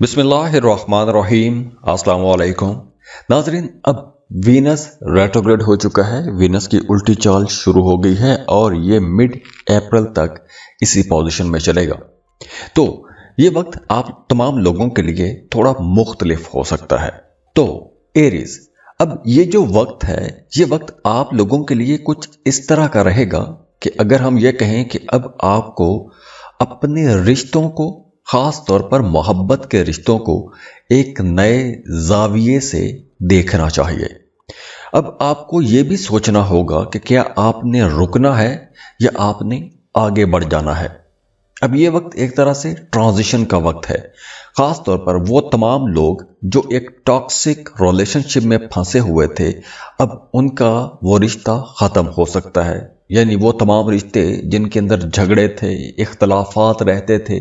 बिस्मिल्लाहिर्रहमानिर्रहीम अस्सलाम वालेकुम नाजरीन। अब वीनस रेट्रोग्रेड हो चुका है। वीनस की उल्टी चाल शुरू हो गई है और ये मिड अप्रैल तक इसी पोजीशन में चलेगा। तो ये वक्त आप तमाम लोगों के लिए थोड़ा मुख्तलिफ हो सकता है। तो एरीज, अब ये जो वक्त है, ये वक्त आप लोगों के लिए कुछ इस तरह का रहेगा कि अगर हम ये कहें कि अब आपको अपने रिश्तों को, खास तौर पर मोहब्बत के रिश्तों को एक नए जाविये से देखना चाहिए। अब आपको यह भी सोचना होगा कि क्या आपने रुकना है या आपने आगे बढ़ जाना है। अब ये वक्त एक तरह से ट्रांजिशन का वक्त है, खास तौर पर वो तमाम लोग जो एक टॉक्सिक रिलेशनशिप में फंसे हुए थे, अब उनका वो रिश्ता ख़त्म हो सकता है। यानी वो तमाम रिश्ते जिनके अंदर झगड़े थे, इख्तलाफात रहते थे,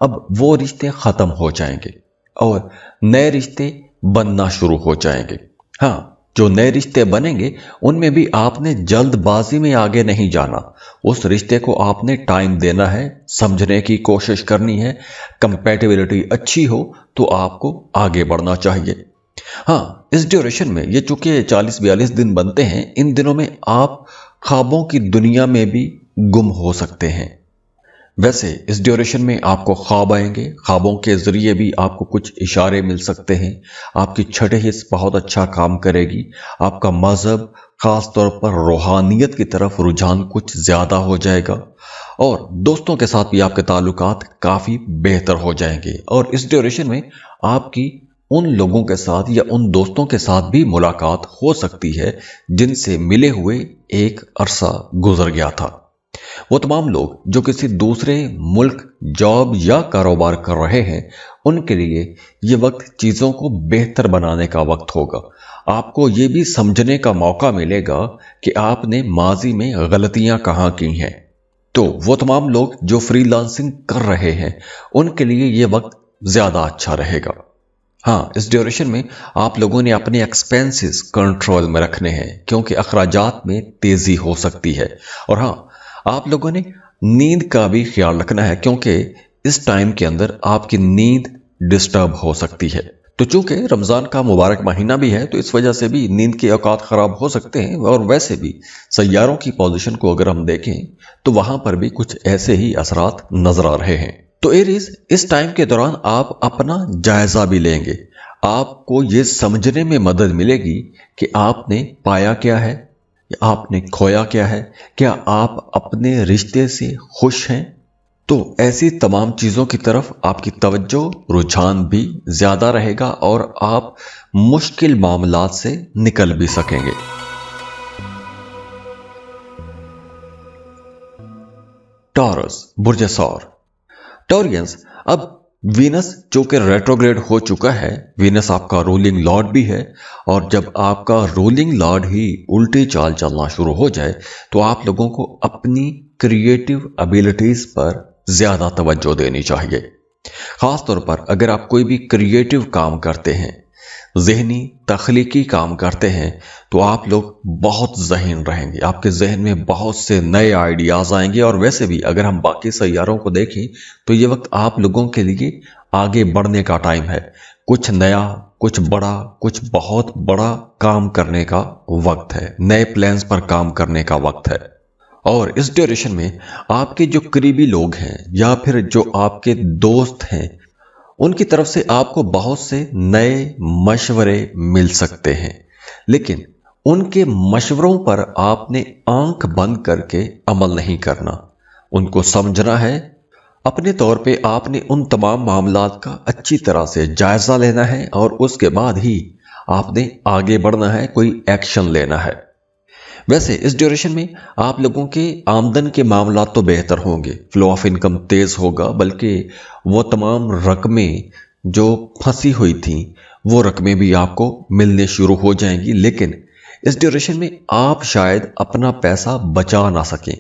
अब वो रिश्ते ख़त्म हो जाएंगे और नए रिश्ते बनना शुरू हो जाएंगे। हाँ, जो नए रिश्ते बनेंगे उनमें भी आपने जल्दबाजी में आगे नहीं जाना। उस रिश्ते को आपने टाइम देना है, समझने की कोशिश करनी है। कंपैटिबिलिटी अच्छी हो तो आपको आगे बढ़ना चाहिए। हाँ, इस ड्यूरेशन में, ये चूंकि 40-42 दिन बनते हैं, इन दिनों में आप ख्वाबों की दुनिया में भी गुम हो सकते हैं। वैसे इस ड्यूरेशन में आपको ख्वाब आएंगे, ख्वाबों के जरिए भी आपको कुछ इशारे मिल सकते हैं। आपकी छठे हिस्स बहुत अच्छा काम करेगी। आपका मजहब, खास तौर पर रूहानियत की तरफ रुझान कुछ ज्यादा हो जाएगा और दोस्तों के साथ भी आपके ताल्लुकात काफी बेहतर हो जाएंगे। और इस ड्यूरेशन में आपकी उन लोगों के साथ या उन दोस्तों के साथ भी मुलाकात हो सकती है जिनसे मिले हुए एक अरसा गुजर गया था। वो तमाम लोग जो किसी दूसरे मुल्क जॉब या कारोबार कर रहे हैं, उनके लिए ये वक्त चीज़ों को बेहतर बनाने का वक्त होगा। आपको ये भी समझने का मौका मिलेगा कि आपने माजी में गलतियां कहाँ की हैं। तो वो तमाम लोग जो फ्रीलांसिंग कर रहे हैं, उनके लिए ये वक्त ज़्यादा अच्छा रहेगा। हाँ, इस ड्यूरेशन में आप लोगों ने अपने एक्सपेंसेस कंट्रोल में रखने हैं क्योंकि अखराजात में तेज़ी हो सकती है। और हाँ, आप लोगों ने नींद का भी ख्याल रखना है क्योंकि इस टाइम के अंदर आपकी नींद डिस्टर्ब हो सकती है। तो चूंकि रमज़ान का मुबारक महीना भी है, तो इस वजह से भी नींद के औकात ख़राब हो सकते हैं। और वैसे भी सैयारों की पोजीशन को अगर हम देखें तो वहां पर भी कुछ ऐसे ही असरात नजर आ रहे हैं। तो एरीज, इस टाइम के दौरान आप अपना जायजा भी लेंगे। आपको ये समझने में मदद मिलेगी कि आपने पाया क्या है, आपने खोया क्या है, क्या आप अपने रिश्ते से खुश हैं। तो ऐसी तमाम चीज़ों की तरफ आपकी तवज्जो, रुझान भी ज़्यादा रहेगा और आप मुश्किल मामलात से निकल भी सकेंगे। टॉरस, बुर्ज सौर। टॉरियंस, अब वीनस जो कि रेट्रोग्रेड हो चुका है, वीनस आपका रूलिंग लॉर्ड भी है और जब आपका रूलिंग लॉर्ड ही उल्टी चाल चलना शुरू हो जाए तो आप लोगों को अपनी क्रिएटिव एबिलिटीज पर ज्यादा तवज्जो देनी चाहिए। खास तौर पर अगर आप कोई भी क्रिएटिव काम करते हैं, जहनी तख्लीकी काम करते हैं, तो आप लोग बहुत ज़हीन रहेंगे। आपके जहन में बहुत से नए आइडियाज़ आएंगे। और वैसे भी अगर हम बाकी सैयारों को देखें तो ये वक्त आप लोगों के लिए आगे बढ़ने का टाइम है। कुछ नया, कुछ बड़ा, कुछ बहुत बड़ा काम करने का वक्त है। नए प्लान्स पर काम करने का वक्त है। और इस ड्यूरेशन में आपके जो करीबी लोग हैं या फिर जो आपके दोस्त हैं, उनकी तरफ से आपको बहुत से नए मशवरे मिल सकते हैं, लेकिन उनके मशवरों पर आपने आंख बंद करके अमल नहीं करना। उनको समझना है। अपने तौर पे आपने उन तमाम मामलात का अच्छी तरह से जायजा लेना है और उसके बाद ही आपने आगे बढ़ना है, कोई एक्शन लेना है। वैसे इस ड्यूरेशन में आप लोगों के आमदन के मामला तो बेहतर होंगे, फ्लो ऑफ इनकम तेज होगा, बल्कि वो तमाम रकमें जो फंसी हुई थी वो रकमें भी आपको मिलने शुरू हो जाएंगी। लेकिन इस ड्यूरेशन में आप शायद अपना पैसा बचा ना सकें,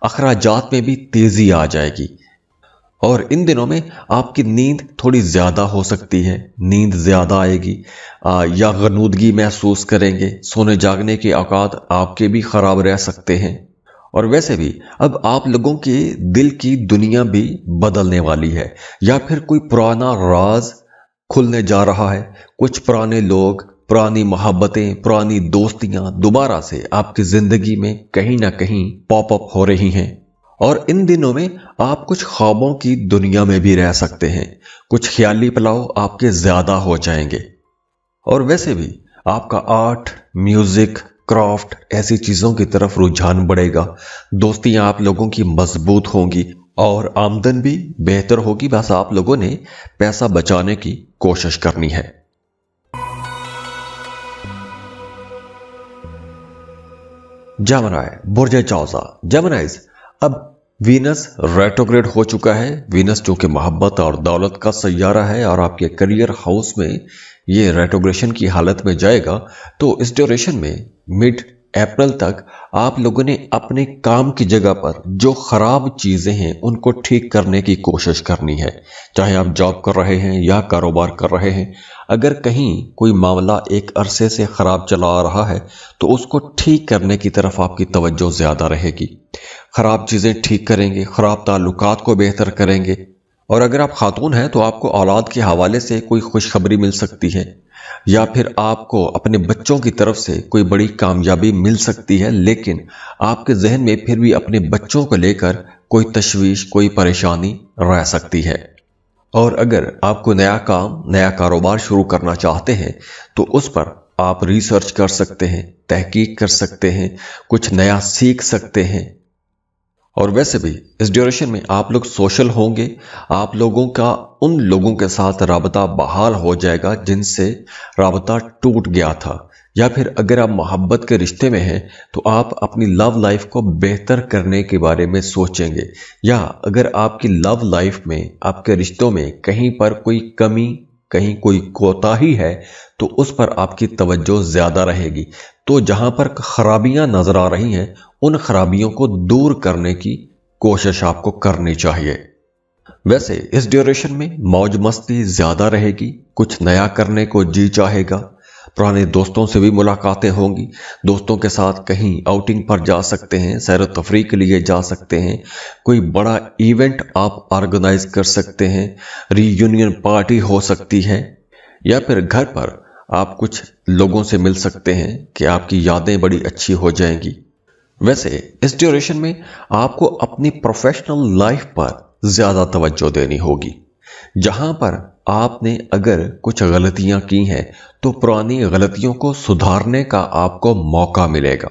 अखराजात में भी तेजी आ जाएगी और इन दिनों में आपकी नींद थोड़ी ज़्यादा हो सकती है। नींद ज़्यादा आएगी या गनूदगी महसूस करेंगे। सोने जागने के औकात आपके भी ख़राब रह सकते हैं। और वैसे भी अब आप लोगों के दिल की दुनिया भी बदलने वाली है, या फिर कोई पुराना राज کھلنے جا رہا ہے۔ کچھ پرانے لوگ، پرانی محبتیں، پرانی دوستیاں دوبارہ سے آپ کی زندگی میں کہیں نہ کہیں پاپ اپ ہو رہی ہیں، اور ان دنوں میں آپ کچھ خوابوں کی دنیا میں بھی رہ سکتے ہیں۔ کچھ خیالی پلاؤ آپ کے زیادہ ہو جائیں گے، اور ویسے بھی آپ کا آرٹ، میوزک، کرافٹ ایسی چیزوں کی طرف رجحان بڑھے گا۔ دوستیاں آپ لوگوں کی مضبوط ہوں گی اور آمدن بھی بہتر ہوگی۔ بس آپ لوگوں نے پیسہ بچانے کی کوشش کرنی ہے۔ جیمنائی، برج جوزا، جیمنائز، اب وینس ریٹروگریڈ ہو چکا ہے۔ وینس جو کہ محبت اور دولت کا سیارہ ہے اور آپ کے کریئر ہاؤس میں یہ ریٹروگریشن کی حالت میں جائے گا، تو اس ڈیوریشن میں مڈ اپریل تک آپ لوگوں نے اپنے کام کی جگہ پر جو خراب چیزیں ہیں ان کو ٹھیک کرنے کی کوشش کرنی ہے۔ چاہے آپ جاب کر رہے ہیں یا کاروبار کر رہے ہیں، اگر کہیں کوئی معاملہ ایک عرصے سے خراب چلا آ رہا ہے تو اس کو ٹھیک کرنے کی طرف آپ کی توجہ زیادہ رہے گی۔ خراب چیزیں ٹھیک کریں گے، خراب تعلقات کو بہتر کریں گے، اور اگر آپ خاتون ہیں تو آپ کو اولاد کے حوالے سے کوئی خوشخبری مل سکتی ہے، یا پھر آپ کو اپنے بچوں کی طرف سے کوئی بڑی کامیابی مل سکتی ہے، لیکن آپ کے ذہن میں پھر بھی اپنے بچوں کو لے کر کوئی تشویش، کوئی پریشانی رہ سکتی ہے۔ اور اگر آپ کو نیا کام، نیا کاروبار شروع کرنا چاہتے ہیں تو اس پر آپ ریسرچ کر سکتے ہیں، تحقیق کر سکتے ہیں، کچھ نیا سیکھ سکتے ہیں۔ اور ویسے بھی اس ڈیوریشن میں آپ لوگ سوشل ہوں گے، آپ لوگوں کا ان لوگوں کے ساتھ رابطہ بحال ہو جائے گا جن سے رابطہ ٹوٹ گیا تھا، یا پھر اگر آپ محبت کے رشتے میں ہیں تو آپ اپنی لو لائف کو بہتر کرنے کے بارے میں سوچیں گے، یا اگر آپ کی لو لائف میں، آپ کے رشتوں میں کہیں پر کوئی کمی، کہیں کوئی کوتاہی ہے تو اس پر آپ کی توجہ زیادہ رہے گی۔ تو جہاں پر خرابیاں نظر آ رہی ہیں ان خرابیوں کو دور کرنے کی کوشش آپ کو کرنی چاہیے۔ ویسے اس ڈیوریشن میں موج مستی زیادہ رہے گی، کچھ نیا کرنے کو جی چاہے گا، پرانے دوستوں سے بھی ملاقاتیں ہوں گی، دوستوں کے ساتھ کہیں آؤٹنگ پر جا سکتے ہیں، سیر و تفریح کے لیے جا سکتے ہیں، کوئی بڑا ایونٹ آپ آرگنائز کر سکتے ہیں، ری یونین پارٹی ہو سکتی ہے، یا پھر گھر پر آپ کچھ لوگوں سے مل سکتے ہیں کہ آپ کی یادیں بڑی اچھی ہو جائیں گی۔ ویسے اس ڈیوریشن میں آپ کو اپنی پروفیشنل لائف پر زیادہ توجہ دینی ہوگی۔ جہاں پر آپ نے اگر کچھ غلطیاں کی ہیں تو پرانی غلطیوں کو سدھارنے کا آپ کو موقع ملے گا۔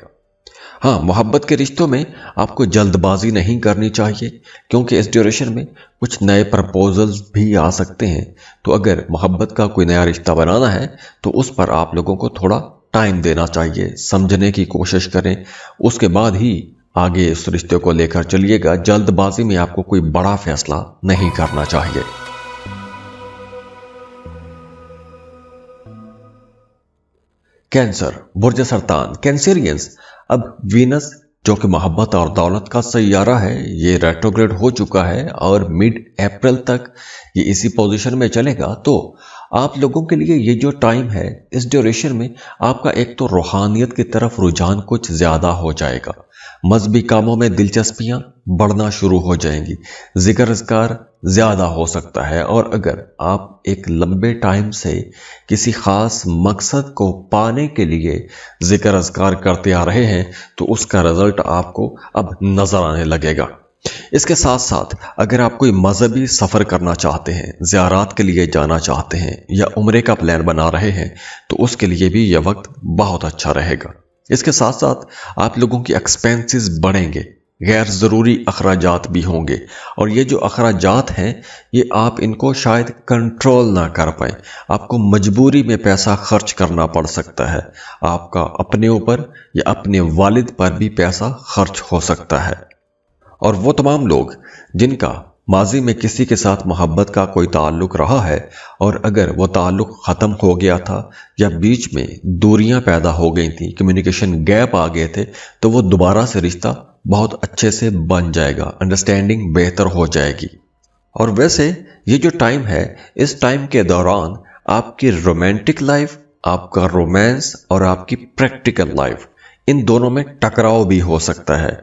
ہاں، محبت کے رشتوں میں آپ کو جلد بازی نہیں کرنی چاہیے، کیونکہ اس ڈیوریشن میں کچھ نئے پرپوزلز بھی آ سکتے ہیں۔ تو اگر محبت کا کوئی نیا رشتہ بنانا ہے تو اس پر آپ لوگوں کو تھوڑا ٹائم دینا چاہیے، سمجھنے کی کوشش کریں، اس کے بعد ہی آگے اس رشتے کو لے کر چلیے گا۔ جلد بازی میں آپ کو کوئی بڑا فیصلہ نہیں کرنا چاہیے۔ کینسر، برج سرطان، کینسیرینز، اب وینس جو کہ محبت اور دولت کا سیارہ ہے یہ ریٹروگریڈ ہو چکا ہے اور مڈ اپریل تک یہ اسی پوزیشن میں چلے گا۔ تو آپ لوگوں کے لیے یہ جو ٹائم ہے، اس ڈیوریشن میں آپ کا ایک تو روحانیت کی طرف رجحان کچھ زیادہ ہو جائے گا، مذہبی کاموں میں دلچسپیاں بڑھنا شروع ہو جائیں گی، ذکر اذکار زیادہ ہو سکتا ہے، اور اگر آپ ایک لمبے ٹائم سے کسی خاص مقصد کو پانے کے لیے ذکر اذکار کرتے آ رہے ہیں تو اس کا رزلٹ آپ کو اب نظر آنے لگے گا۔ اس کے ساتھ ساتھ اگر آپ کوئی مذہبی سفر کرنا چاہتے ہیں، زیارات کے لیے جانا چاہتے ہیں یا عمرے کا پلان بنا رہے ہیں تو اس کے لیے بھی یہ وقت بہت اچھا رہے گا۔ اس کے ساتھ ساتھ آپ لوگوں کی ایکسپینسز بڑھیں گے، غیر ضروری اخراجات بھی ہوں گے، اور یہ جو اخراجات ہیں یہ آپ ان کو شاید کنٹرول نہ کر پائیں، آپ کو مجبوری میں پیسہ خرچ کرنا پڑ سکتا ہے، آپ کا اپنے اوپر یا اپنے والد پر بھی پیسہ خرچ ہو سکتا ہے۔ اور وہ تمام لوگ جن کا ماضی میں کسی کے ساتھ محبت کا کوئی تعلق رہا ہے اور اگر وہ تعلق ختم ہو گیا تھا یا بیچ میں دوریاں پیدا ہو گئی تھیں، کمیونیکیشن گیپ آ گئے تھے، تو وہ دوبارہ سے رشتہ بہت اچھے سے بن جائے گا، انڈرسٹینڈنگ بہتر ہو جائے گی۔ اور ویسے یہ جو ٹائم ہے، اس ٹائم کے دوران آپ کی رومانٹک لائف، آپ کا رومانس اور آپ کی پریکٹیکل لائف، ان دونوں میں ٹکراؤ بھی ہو سکتا ہے۔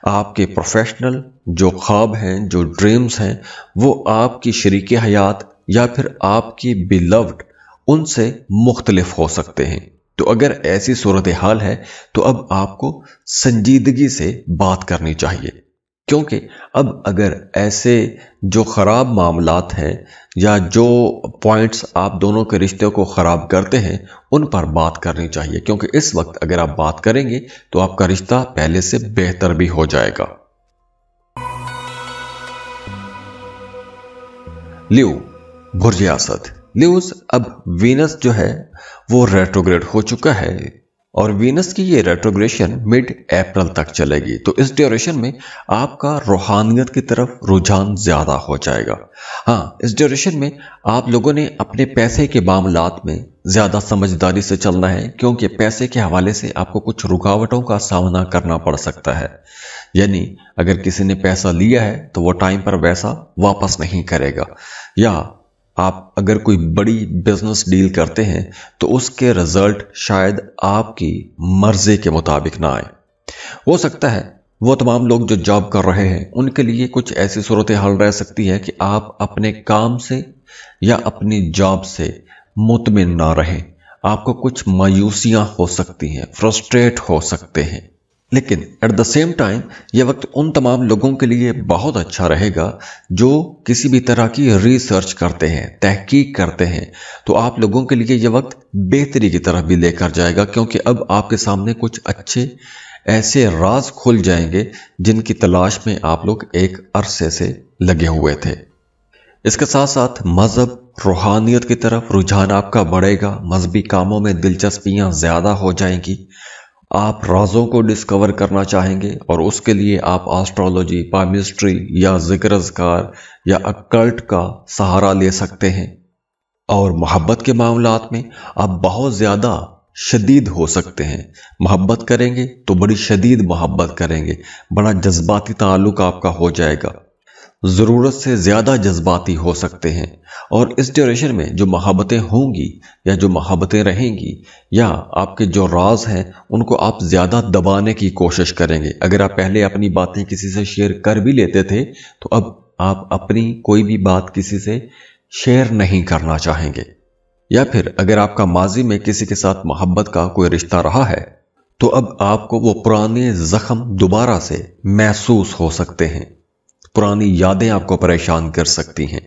آپ کے پروفیشنل جو خواب ہیں، جو ڈریمز ہیں، وہ آپ کی شریک حیات या फिर आपकी बिलव्ड उनसे मुख्तलिफ हो सकते हैं। तो अगर ऐसी सूरत हाल है तो अब आपको संजीदगी से बात करनी चाहिए, क्योंकि अब अगर ऐसे जो ख़राब मामलात हैं या जो पॉइंट्स आप दोनों के रिश्ते को ख़राब करते हैं उन पर बात करनी चाहिए, क्योंकि इस वक्त अगर आप बात करेंगे तो आपका रिश्ता पहले से बेहतर भी हो जाएगा। लियो, बुर्ज असद। लियोस, अब वीनस जो है वो रेट्रोग्रेड हो चुका है और वीनस की ये रेट्रोग्रेशन मिड अप्रैल तक चलेगी। तो इस ड्यूरेशन में आपका रूहानियत की तरफ रुझान ज़्यादा हो जाएगा। हाँ, इस ड्यूरेशन में आप लोगों ने अपने पैसे के मामलात में ज़्यादा समझदारी से चलना है, क्योंकि पैसे के हवाले से आपको कुछ रुकावटों का सामना करना पड़ सकता है। यानी अगर किसी ने पैसा लिया है तो वो टाइम पर वैसा वापस नहीं करेगा, या आप अगर कोई बड़ी बिजनेस डील करते हैं तो उसके रिजल्ट शायद आपकी मर्जी के मुताबिक ना आए। हो सकता है वो तमाम लोग जो जॉब कर रहे हैं उनके लिए कुछ ऐसी सूरत हाल रह सकती है कि आप अपने काम से या अपनी जॉब से मुतमिन ना रहें। आपको कुछ मायूसियां हो सकती हैं, फ्रस्ट्रेट हो सकते हैं। लेकिन एट द सेम टाइम ये वक्त उन तमाम लोगों के लिए बहुत अच्छा रहेगा जो किसी भी तरह की रिसर्च करते हैं, तहकीक करते हैं। तो आप लोगों के लिए ये वक्त बेहतरी की तरफ भी लेकर जाएगा, क्योंकि अब आपके सामने कुछ अच्छे ऐसे राज खुल जाएंगे जिनकी तलाश में आप लोग एक अरसे से लगे हुए थे। इसके साथ साथ मजहब, रूहानियत की तरफ रुझान आपका बढ़ेगा, मजहबी कामों में दिलचस्पियां ज़्यादा हो जाएंगी। आप राजों को डिस्कवर करना चाहेंगे और उसके लिए आप एस्ट्रोलॉजी, पामिस्ट्री या ज़िक्र-अज़कार या अकल्ट का सहारा ले सकते हैं। और मोहब्बत के मामलात में आप बहुत ज़्यादा शदीद हो सकते हैं। मोहब्बत करेंगे तो बड़ी शदीद मोहब्बत करेंगे, बड़ा जज्बाती ताल्लुक आपका हो जाएगा, ज़रूरत से ज़्यादा जज्बाती हो सकते हैं। और इस ड्यूरेशन में जो मोहब्बतें होंगी या जो मोहब्बतें रहेंगी या आपके जो राज हैं उनको आप ज़्यादा दबाने की कोशिश करेंगे। अगर आप पहले अपनी बातें किसी से शेयर कर भी लेते थे तो अब आप अपनी कोई भी बात किसी से शेयर नहीं करना चाहेंगे। या फिर अगर आपका माजी में किसी के साथ मोहब्बत का कोई रिश्ता रहा है तो अब आपको वो पुराने ज़ख्म दोबारा से महसूस हो सकते हैं, पुरानी यादें आपको परेशान कर सकती हैं।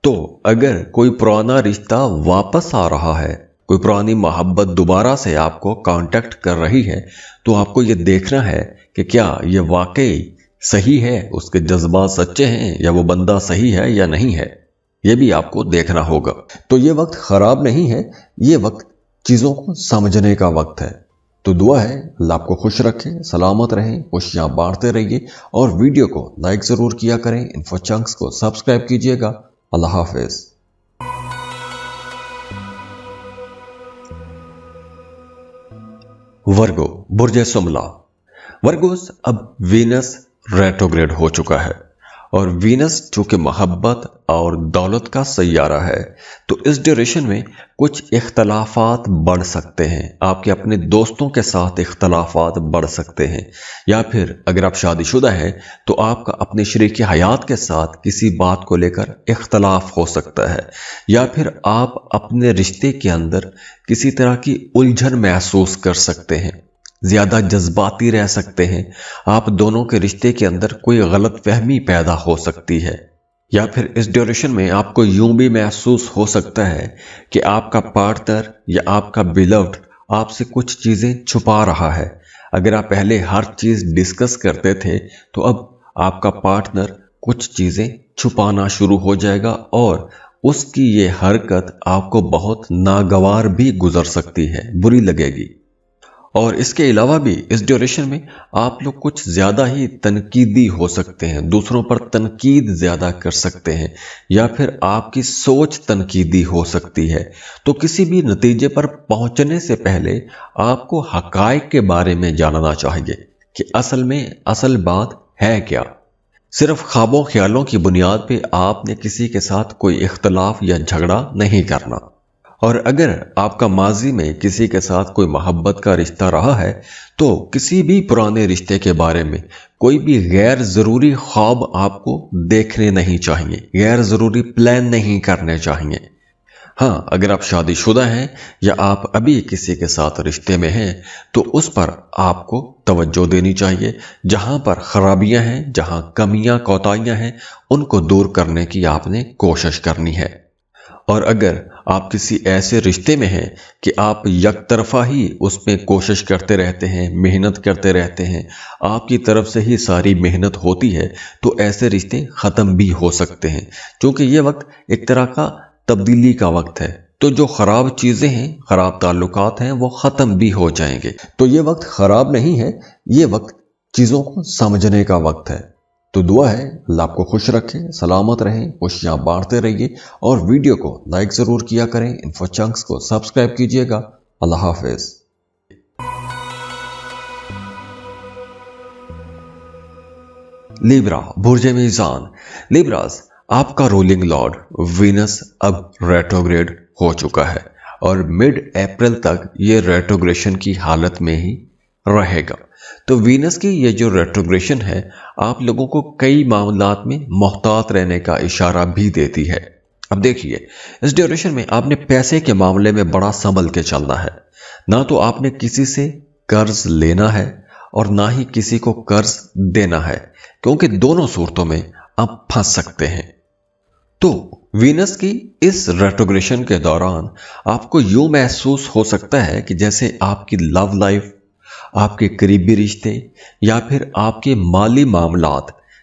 तो अगर कोई पुराना रिश्ता वापस आ रहा है, कोई पुरानी मोहब्बत दोबारा से आपको कांटेक्ट कर रही है, तो आपको ये देखना है कि क्या ये वाकई सही है, उसके जज्बात सच्चे हैं, या वो बंदा सही है या नहीं है। ये भी आपको देखना होगा। तो ये वक्त ख़राब नहीं है, ये वक्त चीज़ों को समझने का वक्त है। तो दुआ है अल्लाह आपको खुश रखे, सलामत रहें, खुशियाँ बांटते रहिए और वीडियो को लाइक ज़रूर किया करें। इन्फो चंक्स को सब्सक्राइब कीजिएगा। अल्लाह हाफिज़। वर्गो, बुर्ज सुमला। वर्गोस, अब वीनस रेट्रोग्रेड हो चुका है और वीनस चूँकि मोहब्बत और दौलत का सैयारा है, तो इस ड्यूरेशन में कुछ इख्तलाफात बढ़ सकते हैं। आपके अपने दोस्तों के साथ इख्तलाफात बढ़ सकते हैं, या फिर अगर आप शादीशुदा हैं तो आपका अपने शरीक हयात के साथ किसी बात को लेकर इख्तलाफ हो सकता है, या फिर आप अपने रिश्ते के अंदर किसी तरह की उलझन महसूस कर सकते हैं, ज़्यादा जज्बाती रह सकते हैं। आप दोनों के रिश्ते के अंदर कोई गलत फहमी पैदा हो सकती है, या फिर इस ड्यूरेशन में आपको यूं भी महसूस हो सकता है कि आपका पार्टनर या आपका बिलव्ड आपसे कुछ चीज़ें छुपा रहा है। अगर आप पहले हर चीज़ डिस्कस करते थे तो अब आपका पार्टनर कुछ चीज़ें छुपाना शुरू हो जाएगा और उसकी ये हरकत आपको बहुत नागवार भी गुजर सकती है, बुरी लगेगी। और इसके अलावा भी इस ड्यूरेशन में आप लोग कुछ ज़्यादा ही तनकीदी हो सकते हैं, दूसरों पर तनकीद ज़्यादा कर सकते हैं, या फिर आपकी सोच तनकीदी हो सकती है। तो किसी भी नतीजे पर पहुंचने से पहले आपको हकायक के बारे में जानना चाहिए कि असल में असल बात है क्या। सिर्फ ख्वाबों ख्यालों की बुनियाद पे आपने किसी के साथ कोई इख्तलाफ या झगड़ा नहीं करना। اور اگر آپ کا ماضی میں کسی کے ساتھ کوئی محبت کا رشتہ رہا ہے تو کسی بھی پرانے رشتے کے بارے میں کوئی بھی غیر ضروری خواب آپ کو دیکھنے نہیں چاہیے، غیر ضروری پلان نہیں کرنے چاہیے۔ ہاں، اگر آپ شادی شدہ ہیں یا آپ ابھی کسی کے ساتھ رشتے میں ہیں تو اس پر آپ کو توجہ دینی چاہیے۔ جہاں پر خرابیاں ہیں، جہاں کمیاں کوتاہیاں ہیں، ان کو دور کرنے کی آپ نے کوشش کرنی ہے۔ اور اگر آپ کسی ایسے رشتے میں ہیں کہ آپ یک طرفہ ہی اس میں کوشش کرتے رہتے ہیں، محنت کرتے رہتے ہیں، آپ کی طرف سے ہی ساری محنت ہوتی ہے، تو ایسے رشتے ختم بھی ہو سکتے ہیں، کیونکہ یہ وقت ایک طرح کا تبدیلی کا وقت ہے۔ تو جو خراب چیزیں ہیں، خراب تعلقات ہیں، وہ ختم بھی ہو جائیں گے۔ تو یہ وقت خراب نہیں ہے، یہ وقت چیزوں کو سمجھنے کا وقت ہے۔ تو دعا ہے اللہ آپ کو خوش رکھے، سلامت رہیں، خوشیاں بانٹتے رہیے، اور ویڈیو کو لائک ضرور کیا کریں، انفو چنکس کو سبسکرائب کیجیے گا۔ اللہ حافظ۔ لیبرا، برج میزان۔ لیبراز، آپ کا رولنگ لارڈ وینس اب ریٹروگریڈ ہو چکا ہے اور مڈ اپریل تک یہ ریٹروگریشن کی حالت میں ہی رہے گا۔ تو وینس کی یہ جو ریٹروگریشن ہے آپ لوگوں کو کئی معاملات میں محتاط رہنے کا اشارہ بھی دیتی ہے۔ اب دیکھیے، اس ڈیوریشن میں آپ نے پیسے کے معاملے میں بڑا سنبھل کے چلنا ہے۔ نہ تو آپ نے کسی سے قرض لینا ہے اور نہ ہی کسی کو قرض دینا ہے، کیونکہ دونوں صورتوں میں آپ پھنس سکتے ہیں۔ تو وینس کی اس ریٹروگریشن کے دوران آپ کو یوں محسوس ہو سکتا ہے کہ جیسے آپ کی لو لائف، آپ کے قریبی رشتے یا پھر آپ کے مالی معاملات،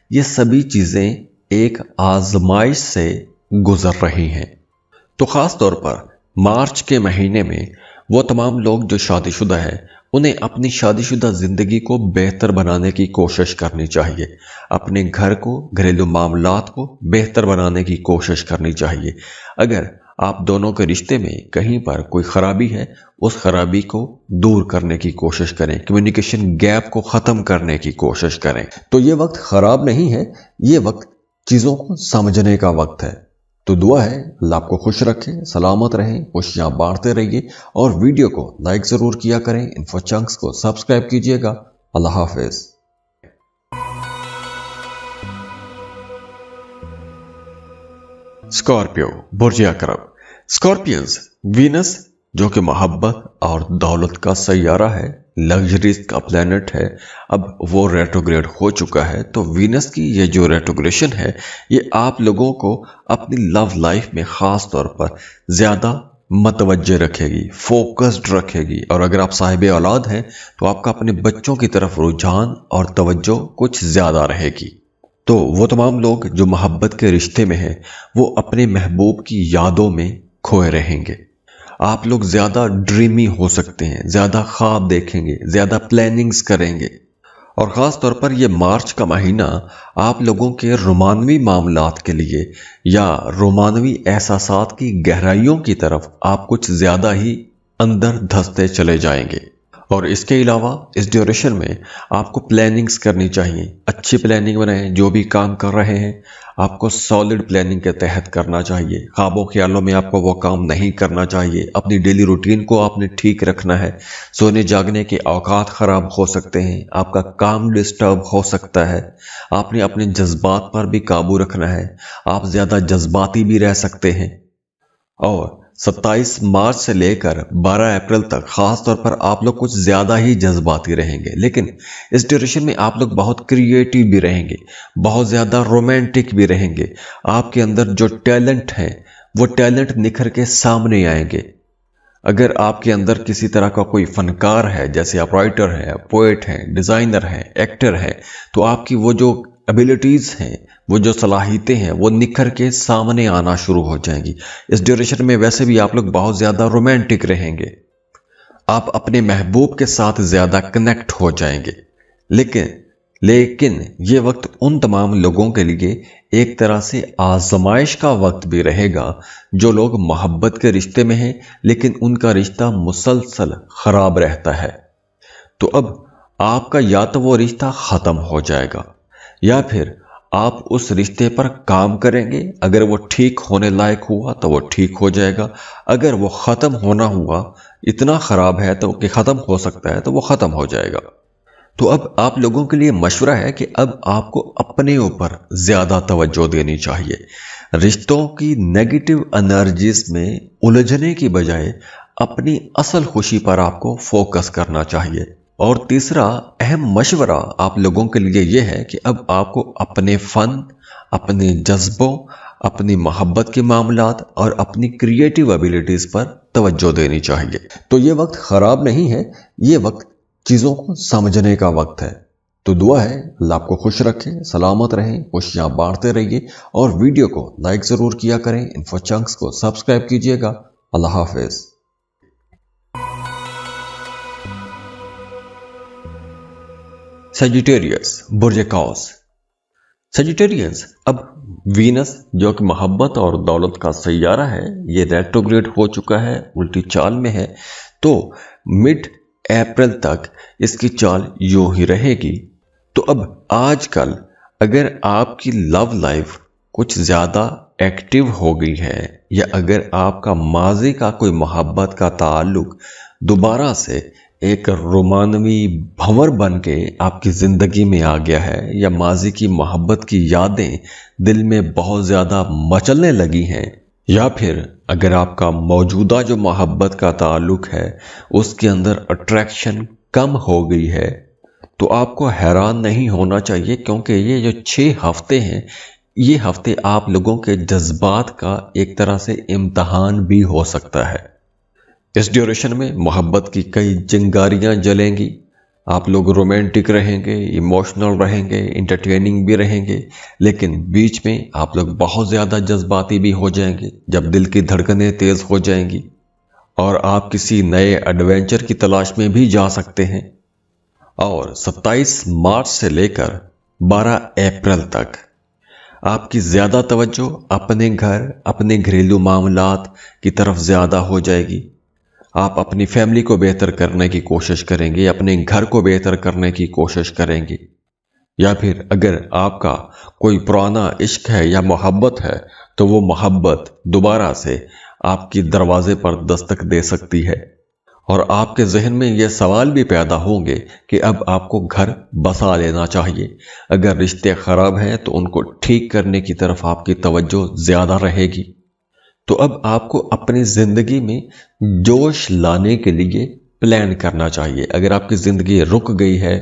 یہ سبھی چیزیں ایک آزمائش سے گزر رہی ہیں۔ تو خاص طور پر مارچ کے مہینے میں وہ تمام لوگ جو شادی شدہ ہیں انہیں اپنی شادی شدہ زندگی کو بہتر بنانے کی کوشش کرنی چاہیے، اپنے گھر کو، گھریلو معاملات کو بہتر بنانے کی کوشش کرنی چاہیے۔ اگر آپ دونوں کے رشتے میں کہیں پر کوئی خرابی ہے، اس خرابی کو دور کرنے کی کوشش کریں، کمیونیکیشن گیپ کو ختم کرنے کی کوشش کریں۔ تو یہ وقت خراب نہیں ہے، یہ وقت چیزوں کو سمجھنے کا وقت ہے۔ تو دعا ہے اللہ آپ کو خوش رکھے، سلامت رہیں، خوشیاں بانٹتے رہیے، اور ویڈیو کو لائک ضرور کیا کریں، انفو چنکس کو سبسکرائب کیجیے گا۔ اللہ حافظ۔ اسکارپیو، برج عقرب۔ اسکارپینز، وینس جو کہ محبت اور دولت کا سیارہ ہے، لگژریز کا پلانٹ ہے، اب وہ ریٹروگریڈ ہو چکا ہے۔ تو وینس کی یہ جو ریٹروگریشن ہے یہ آپ لوگوں کو اپنی لو لائف میں خاص طور پر زیادہ متوجہ رکھے گی، فوکسڈ رکھے گی، اور اگر آپ صاحب اولاد ہیں تو آپ کا اپنے بچوں کی طرف رجحان اور توجہ کچھ زیادہ رہے گی۔ تو وہ تمام لوگ جو محبت کے رشتے میں ہیں وہ اپنے محبوب کی یادوں میں کھوئے رہیں گے۔ آپ لوگ زیادہ ڈریمی ہو سکتے ہیں، زیادہ خواب دیکھیں گے، زیادہ پلاننگز کریں گے، اور خاص طور پر یہ مارچ کا مہینہ آپ لوگوں کے رومانوی معاملات کے لیے یا رومانوی احساسات کی گہرائیوں کی طرف آپ کچھ زیادہ ہی اندر دھستے چلے جائیں گے۔ اور اس کے علاوہ اس ڈیوریشن میں آپ کو پلاننگز کرنی چاہیے، اچھی پلاننگ بنائیں۔ جو بھی کام کر رہے ہیں آپ کو سالڈ پلاننگ کے تحت کرنا چاہیے، خوابوں خیالوں میں آپ کو وہ کام نہیں کرنا چاہیے۔ اپنی ڈیلی روٹین کو آپ نے ٹھیک رکھنا ہے، سونے جاگنے کے اوقات خراب ہو سکتے ہیں، آپ کا کام ڈسٹرب ہو سکتا ہے، آپ نے اپنے جذبات پر بھی قابو رکھنا ہے، آپ زیادہ جذباتی بھی رہ سکتے ہیں۔ اور 27 مارچ سے لے کر 12 اپریل تک خاص طور پر آپ لوگ کچھ زیادہ ہی جذباتی رہیں گے، لیکن اس ڈیوریشن میں آپ لوگ بہت کریٹیو بھی رہیں گے، بہت زیادہ رومانٹک بھی رہیں گے۔ آپ کے اندر جو ٹیلنٹ ہے وہ ٹیلنٹ نکھر کے سامنے آئیں گے۔ اگر آپ کے اندر کسی طرح کا کوئی فنکار ہے، جیسے آپ رائٹر ہیں، پوئٹ ہیں، ڈیزائنر ہیں، ایکٹر ہیں، تو آپ کی وہ جو ایبیلٹیز ہیں، وہ جو صلاحیتیں ہیں، وہ نکھر کے سامنے آنا شروع ہو جائیں گی۔ اس ڈیوریشن میں ویسے بھی آپ لوگ بہت زیادہ رومانٹک رہیں گے، آپ اپنے محبوب کے ساتھ زیادہ کنیکٹ ہو جائیں گے، لیکن یہ وقت ان تمام لوگوں کے لیے ایک طرح سے آزمائش کا وقت بھی رہے گا جو لوگ محبت کے رشتے میں ہیں لیکن ان کا رشتہ مسلسل خراب رہتا ہے۔ تو اب آپ کا یا تو وہ رشتہ ختم ہو جائے گا یا پھر आप उस रिश्ते पर काम करेंगे। अगर वो ठीक होने लायक हुआ तो वो ठीक हो जाएगा, अगर वो ख़त्म होना हुआ, इतना ख़राब है तो कि ख़त्म हो सकता है, तो वो ख़त्म हो जाएगा। तो अब आप लोगों के लिए मशवरा है कि अब आपको अपने ऊपर ज़्यादा तवज्जो देनी चाहिए। रिश्तों की नेगेटिव एनर्जीज में उलझने की बजाय अपनी असल खुशी पर आपको फोकस करना चाहिए। और तीसरा अहम मशवरा आप लोगों के लिए यह है कि अब आपको अपने फ़न, अपने जज्बों, अपनी मोहब्बत के मामलात और अपनी क्रिएटिव एबिलिटीज़ पर तवज्जो देनी चाहिए। तो ये वक्त ख़राब नहीं है, ये वक्त चीज़ों को समझने का वक्त है। तो दुआ है अल्लाह आपको खुश रखे, सलामत रहें, खुशियाँ बांटते रहिए और वीडियो को लाइक ज़रूर किया करें। इन्फो चंक्स को सब्सक्राइब कीजिएगा। अल्लाह हाफिज़। सजिटेरियस बुर्ज कौस। सजिटेरियस, अब वीनस जो कि मोहब्बत और दौलत का सैयारा है, ये रेट्रोग्रेड हो चुका है, उल्टी चाल में है। तो मिड अप्रैल तक इसकी चाल यूं ही रहेगी। तो अब आजकल अगर आपकी लव लाइफ कुछ ज़्यादा एक्टिव हो गई है या अगर आपका माजी का कोई मोहब्बत का ताल्लुक दोबारा से एक रोमानवी भंवर बन के आपकी ज़िंदगी में आ गया है या माजी की मोहब्बत की यादें दिल में बहुत ज़्यादा मचलने लगी हैं, या फिर अगर आपका मौजूदा जो मोहब्बत का ताल्लुक है उसके अंदर अट्रैक्शन कम हो गई है, तो आपको हैरान नहीं होना चाहिए, क्योंकि ये जो 6 हफ्ते हैं, ये हफ्ते आप लोगों के जज्बात का एक तरह से इम्तहान भी हो सकता है। इस ड्यूरेशन में मोहब्बत की कई चिंगारियां जलेंगी, आप लोग रोमांटिक रहेंगे, इमोशनल रहेंगे, इंटरटेनिंग भी रहेंगे, लेकिन बीच में आप लोग बहुत ज़्यादा जज्बाती भी हो जाएंगे जब दिल की धड़कनें तेज़ हो जाएंगी और आप किसी नए एडवेंचर की तलाश में भी जा सकते हैं। और 27 मार्च से लेकर 12 अप्रैल तक आपकी ज़्यादा तवज्जो अपने घर, अपने घरेलू मामलात की तरफ ज़्यादा हो जाएगी। आप अपनी फैमिली को बेहतर करने की कोशिश करेंगे, अपने घर को बेहतर करने की कोशिश करेंगे, या फिर अगर आपका कोई पुराना इश्क है या मोहब्बत है तो वो मोहब्बत दोबारा से आपकी दरवाजे पर दस्तक दे सकती है और आपके जहन में ये सवाल भी पैदा होंगे कि अब आपको घर बसा लेना चाहिए। अगर रिश्ते ख़राब हैं तो उनको ठीक करने की तरफ आपकी तवज्जो ज़्यादा रहेगी। तो अब आपको अपनी ज़िंदगी में जोश लाने के लिए प्लान करना चाहिए। अगर आपकी ज़िंदगी रुक गई है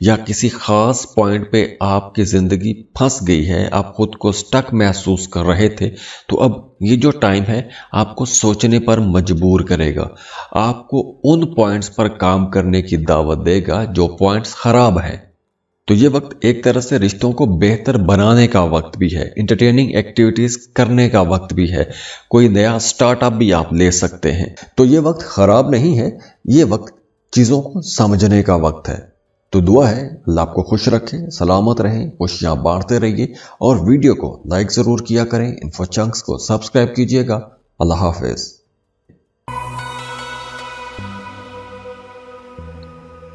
या किसी ख़ास पॉइंट पे आपकी ज़िंदगी फंस गई है, आप खुद को स्टक महसूस कर रहे थे, तो अब ये जो टाइम है आपको सोचने पर मजबूर करेगा, आपको उन पॉइंट्स पर काम करने की दावत देगा जो पॉइंट्स ख़राब हैं। तो ये वक्त एक तरह से रिश्तों को बेहतर बनाने का वक्त भी है, इंटरटेनिंग एक्टिविटीज़ करने का वक्त भी है, कोई नया स्टार्टअप भी आप ले सकते हैं। तो ये वक्त ख़राब नहीं है, ये वक्त चीज़ों को समझने का वक्त है। तो दुआ है अल्लाह आपको खुश रखे, सलामत रहें, खुशियाँ बांटते रहिए और वीडियो को लाइक ज़रूर किया करें। इन्फो चंक्स को सब्सक्राइब कीजिएगा। अल्लाह हाफिज़।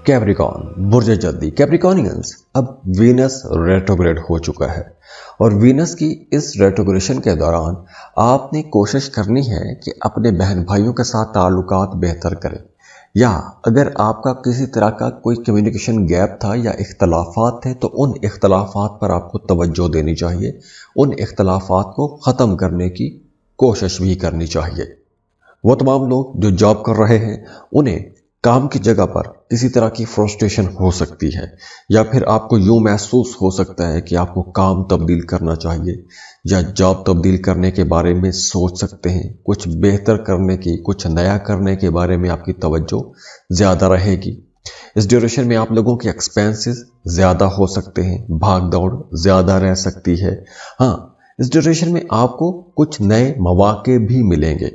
कैप्रिकॉर्न बुर्ज जल्दी। कैप्रिकॉर्नियंस, अब वीनस रेट्रोग्रेड हो चुका है और वीनस की इस रेट्रोग्रेशन के दौरान आपने कोशिश करनी है कि अपने बहन भाइयों के साथ ताल्लुकात बेहतर करें, या अगर आपका किसी तरह का कोई कम्युनिकेशन गैप था या इख्तलाफात थे तो उन इख्तलाफात पर आपको तवज्जो देनी चाहिए, उन इख्तलाफात को ख़त्म करने की कोशिश भी करनी चाहिए। वो तमाम लोग जो जॉब कर रहे हैं उन्हें काम की जगह पर किसी तरह की फ्रस्ट्रेशन हो सकती है, या फिर आपको यूँ महसूस हो सकता है कि आपको काम तब्दील करना चाहिए या जॉब तब्दील करने के बारे में सोच सकते हैं। कुछ बेहतर करने की, कुछ नया करने के बारे में आपकी तवज्जो ज़्यादा रहेगी। इस ड्यूरेशन में आप लोगों के एक्सपेंसेस ज़्यादा हो सकते हैं, भाग दौड़ ज़्यादा रह सकती है। हाँ, इस ड्यूरेशन में आपको कुछ नए मौके भी मिलेंगे,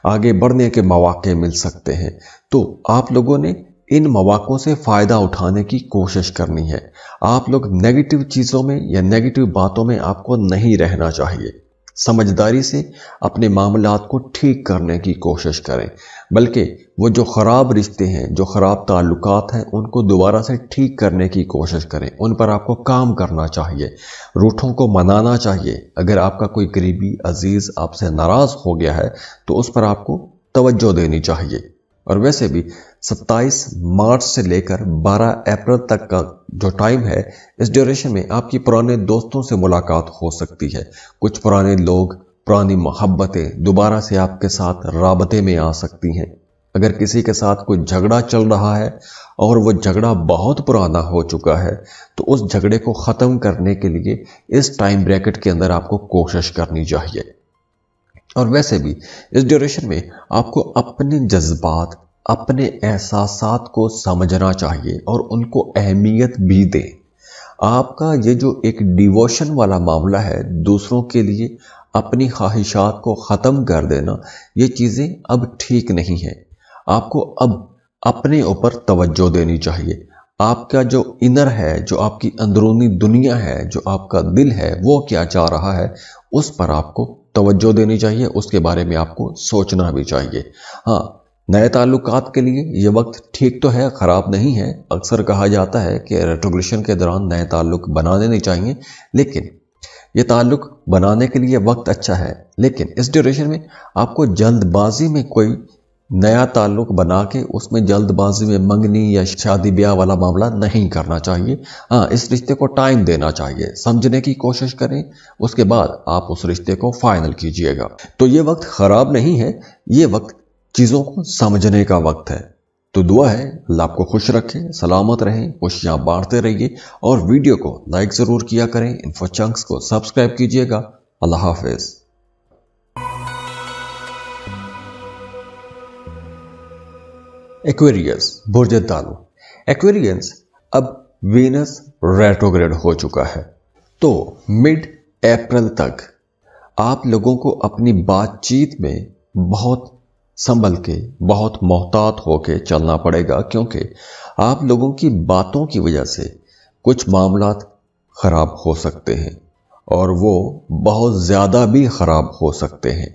आगे बढ़ने के मौके मिल सकते हैं। तो आप लोगों ने इन मौक़ों से फ़ायदा उठाने की कोशिश करनी है। आप लोग नेगेटिव चीज़ों में या नेगेटिव बातों में आपको नहीं रहना चाहिए। समझदारी से अपने मामलात को ठीक करने की कोशिश करें, बल्कि वो जो ख़राब रिश्ते हैं, जो ख़राब ताल्लुकात हैं, उनको दोबारा से ठीक करने की कोशिश करें। उन पर आपको काम करना चाहिए, रूठों को मनाना चाहिए। अगर आपका कोई करीबी अजीज़ आपसे नाराज़ हो गया है तो उस पर आपको तवज्जो देनी चाहिए। और वैसे भी 27 मार्च से लेकर 12 अप्रैल तक का जो टाइम है, इस ड्यूरेशन में आपकी पुराने दोस्तों से मुलाकात हो सकती है। कुछ पुराने लोग, पुरानी मोहब्बतें दोबारा से आपके साथ राबते में आ सकती हैं। अगर किसी के साथ कोई झगड़ा चल रहा है और वो झगड़ा बहुत पुराना हो चुका है, तो उस झगड़े को ख़त्म करने के लिए इस टाइम ब्रैकेट के अंदर आपको कोशिश करनी चाहिए। और वैसे भी इस ड्यूरेशन में आपको अपने जज्बात, अपने एहसासात को समझना चाहिए और उनको अहमियत भी दें। आपका ये जो एक डिवोशन वाला मामला है, दूसरों के लिए अपनी ख्वाहिशात को ख़त्म कर देना, ये चीज़ें अब ठीक नहीं है। आपको अब अपने ऊपर तवज्जो देनी चाहिए। आपका जो इनर है, जो आपकी अंदरूनी दुनिया है, जो आपका दिल है, वो क्या चाह रहा है, उस पर आपको तवज्जो देनी चाहिए। उसके बारे में आपको सोचना भी चाहिए। हाँ, नए ताल्लुकात के लिए ये वक्त ठीक तो है, ख़राब नहीं है। अक्सर कहा जाता है कि रेट्रोग्रेशन के दौरान नए ताल्लुक बनाने नहीं चाहिए, लेकिन ये ताल्लुक बनाने के लिए वक्त अच्छा है। लेकिन इस ड्यूरेशन में आपको जल्दबाजी में कोई नया ताल्लुक बना के उसमें जल्दबाजी में मंगनी या शादी ब्याह वाला मामला नहीं करना चाहिए। हाँ, इस रिश्ते को टाइम देना चाहिए, समझने की कोशिश करें, उसके बाद आप उस रिश्ते को फाइनल कीजिएगा। तो ये वक्त ख़राब नहीं है, ये वक्त चीज़ों को समझने का वक्त है। तो दुआ है अल्लाह आपको खुश रखे, सलामत रहें, खुशियाँ बांटते रहिए और वीडियो को लाइक ज़रूर किया करें। इन्फो चंक्स को सब्सक्राइब कीजिएगा। अल्लाह हाफिज़। एक्वेरियस, बुर्ज दालू। एक्वेरियंस अब वीनस रेट्रोग्रेड हो चुका है, तो मिड अप्रैल तक आप लोगों को अपनी बातचीत में बहुत संभल के, बहुत मोहतात होके चलना पड़ेगा, क्योंकि आप लोगों की बातों की वजह से कुछ मामलात ख़राब हो सकते हैं और वो बहुत ज़्यादा भी ख़राब हो सकते हैं।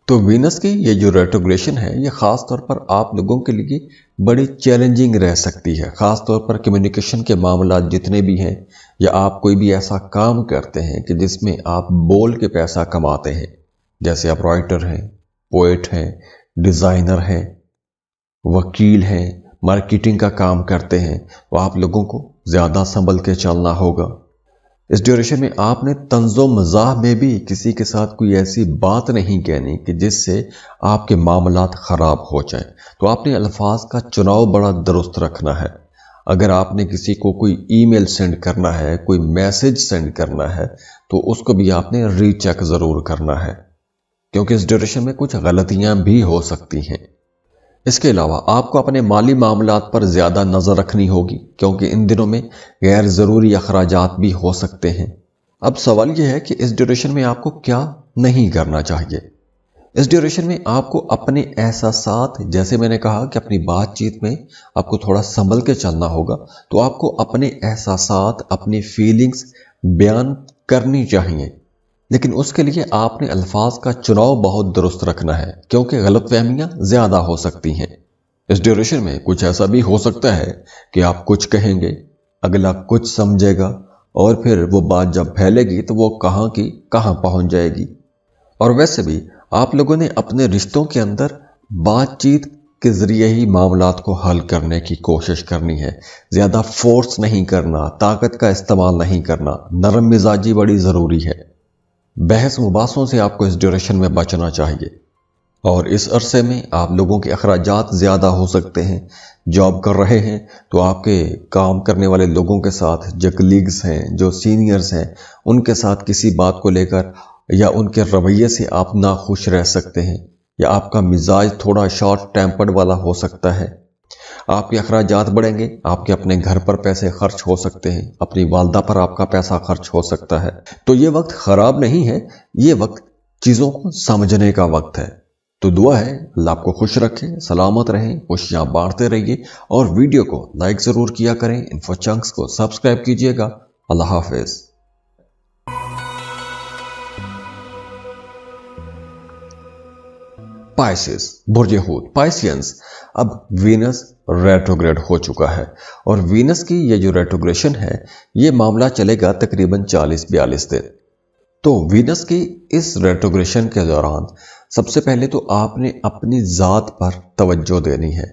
तो वीनस की ये जो रेट्रोग्रेशन है, ये ख़ास तौर पर आप लोगों के लिए बड़ी चैलेंजिंग रह सकती है। ख़ास तौर पर कम्युनिकेशन के मामला जितने भी हैं, या आप कोई भी ऐसा काम करते हैं कि जिसमें आप बोल के पैसा कमाते हैं, जैसे आप राइटर हैं, पोएट हैं, डिज़ाइनर हैं, वकील हैं, मार्केटिंग का काम करते हैं, तो आप लोगों को ज़्यादा संभल के चलना होगा। इस ड्यूरेशन में आपने तंज़ो मज़ाह में भी किसी के साथ कोई ऐसी बात नहीं कहनी कि जिससे आपके मामलात ख़राब हो जाएं। तो आपने अल्फाज का चुनाव बड़ा दुरुस्त रखना है। अगर आपने किसी को कोई ईमेल सेंड करना है, कोई मैसेज सेंड करना है, तो उसको भी आपने रीचेक ज़रूर करना है, क्योंकि इस ड्यूरेशन में कुछ गलतियां भी हो सकती हैं। इसके अलावा आपको अपने माली मामलात पर ज़्यादा नज़र रखनी होगी, क्योंकि इन दिनों में गैर ज़रूरी अखराजात भी हो सकते हैं। अब सवाल यह है कि इस ड्यूरेशन में आपको क्या नहीं करना चाहिए। इस ड्यूरेशन में आपको अपने एहसासात, जैसे मैंने कहा कि अपनी बातचीत में आपको थोड़ा संभल के चलना होगा, तो आपको अपने एहसासात, अपनी फीलिंग्स बयान करनी चाहिए, लेकिन उसके लिए आपने अल्फाज का चुनाव बहुत दुरुस्त रखना है, क्योंकि गलतफहमियां ज़्यादा हो सकती हैं। इस ड्यूरेशन में कुछ ऐसा भी हो सकता है कि आप कुछ कहेंगे, अगला कुछ समझेगा, और फिर वो बात जब फैलेगी तो वो कहाँ की कहाँ पहुँच जाएगी। और वैसे भी आप लोगों ने अपने रिश्तों के अंदर बातचीत के ज़रिए ही मामलात को हल करने की कोशिश करनी है। ज़्यादा फोर्स नहीं करना, ताकत का इस्तेमाल नहीं करना, नरम मिजाजी बड़ी ज़रूरी है। बहस मुबासों से आपको इस ड्यूरेशन में बचना चाहिए। और इस अरसे में आप लोगों के अखराजात ज़्यादा हो सकते हैं। जॉब कर रहे हैं तो आपके काम करने वाले लोगों के साथ, जो कलीग्स हैं, जो सीनियर्स हैं, उनके साथ किसी बात को लेकर या उनके रवैये से आप नाखुश रह सकते हैं, या आपका मिजाज थोड़ा शॉर्ट टेम्पर्ड वाला हो सकता है। आपके अखराजात बढ़ेंगे, आपके अपने घर पर पैसे खर्च हो सकते हैं, अपनी वालदा पर आपका पैसा खर्च हो सकता है। तो ये वक्त ख़राब नहीं है, ये वक्त चीज़ों को समझने का वक्त है। तो दुआ है अल्लाह आपको खुश रखे, सलामत रहें, खुशियाँ बांटते रहिए और वीडियो को लाइक ज़रूर किया करें। इन्फो चंक्स को सब्सक्राइब कीजिएगा। अल्लाह हाफिज़। पाइसेस, बुर्ज हूत, पाइसियंस, अब वीनस रेट्रोग्रेड हो चुका है और वीनस की ये जो रेट्रोग्रेशन है ये मामला चलेगा तकरीबन 40-42 दिन। तो वीनस की इस रेट्रोग्रेशन के दौरान सबसे पहले तो आपने अपनी ज़ात पर तवज्जो देनी है।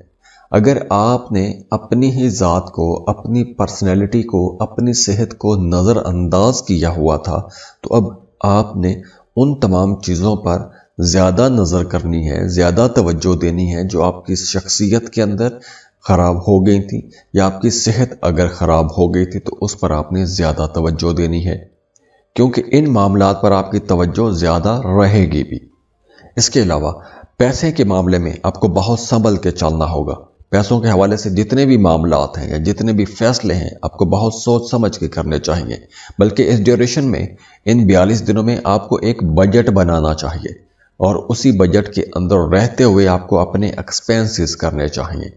अगर आपने अपनी ही ज़ात को, अपनी पर्सनैलिटी को, अपनी सेहत को नज़रअंदाज किया हुआ था, तो अब आपने उन तमाम चीज़ों पर ज़्यादा नज़र करनी है, ज़्यादा तवज्जो देनी है जो आपकी शख्सियत के अंदर ख़राब हो गई थी, या आपकी सेहत अगर ख़राब हो गई थी तो उस पर आपने ज़्यादा तवज्जो देनी है, क्योंकि इन मामलात पर आपकी तवज्जो ज़्यादा रहेगी भी। इसके अलावा पैसे के मामले में आपको बहुत संभल के चलना होगा। पैसों के हवाले से जितने भी मामलात हैं या जितने भी फैसले हैं आपको बहुत सोच समझ के करने चाहिए। बल्कि इस ड्यूरेशन में, इन 42 दिनों में आपको एक बजट बनाना चाहिए और उसी बजट के अंदर रहते हुए आपको अपने एक्सपेंसेस करने चाहिए।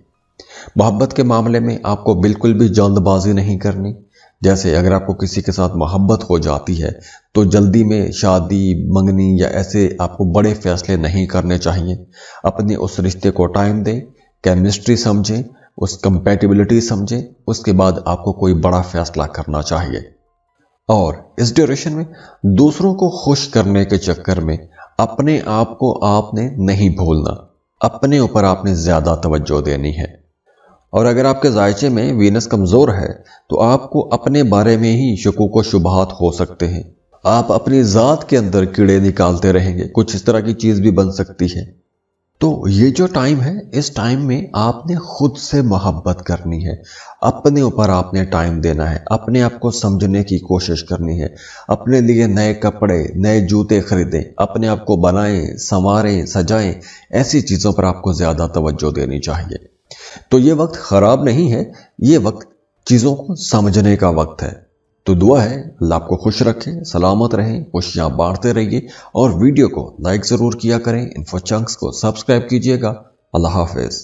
मोहब्बत के मामले में आपको बिल्कुल भी जल्दबाजी नहीं करनी। जैसे अगर आपको किसी के साथ मोहब्बत हो जाती है तो जल्दी में शादी, मंगनी या ऐसे आपको बड़े फैसले नहीं करने चाहिए। अपने उस रिश्ते को टाइम दें, केमिस्ट्री समझें, उस कंपैटिबिलिटी समझें, उसके बाद आपको कोई बड़ा फैसला करना चाहिए। और इस ड्यूरेशन में दूसरों को खुश करने के चक्कर में अपने आप को आपने नहीं भूलना, अपने ऊपर आपने ज़्यादा तवज्जो देनी है। और अगर आपके जायचे में वीनस कमज़ोर है तो आपको अपने बारे में ही शकूक व शुबहात हो सकते हैं। आप अपनी ज़ात के अंदर कीड़े निकालते रहेंगे, कुछ इस तरह की चीज़ भी बन सकती है। तो ये जो टाइम है, इस टाइम में आपने खुद से मोहब्बत करनी है, अपने ऊपर आपने टाइम देना है, अपने आप को समझने की कोशिश करनी है, अपने लिए नए कपड़े, नए जूते खरीदें, अपने आप को बनाएं, संवारें, सजाएं। ऐसी चीज़ों पर आपको ज़्यादा तवज्जो देनी चाहिए। तो ये वक्त ख़राब नहीं है, ये वक्त चीज़ों को समझने का वक्त है। तो दुआ है अल्लाह आपको खुश रखे, सलामत रहें, खुशियाँ बांटते रहिए और वीडियो को लाइक ज़रूर किया करें। इन्फो चंक्स को सब्सक्राइब कीजिएगा। अल्लाह हाफ़िज़।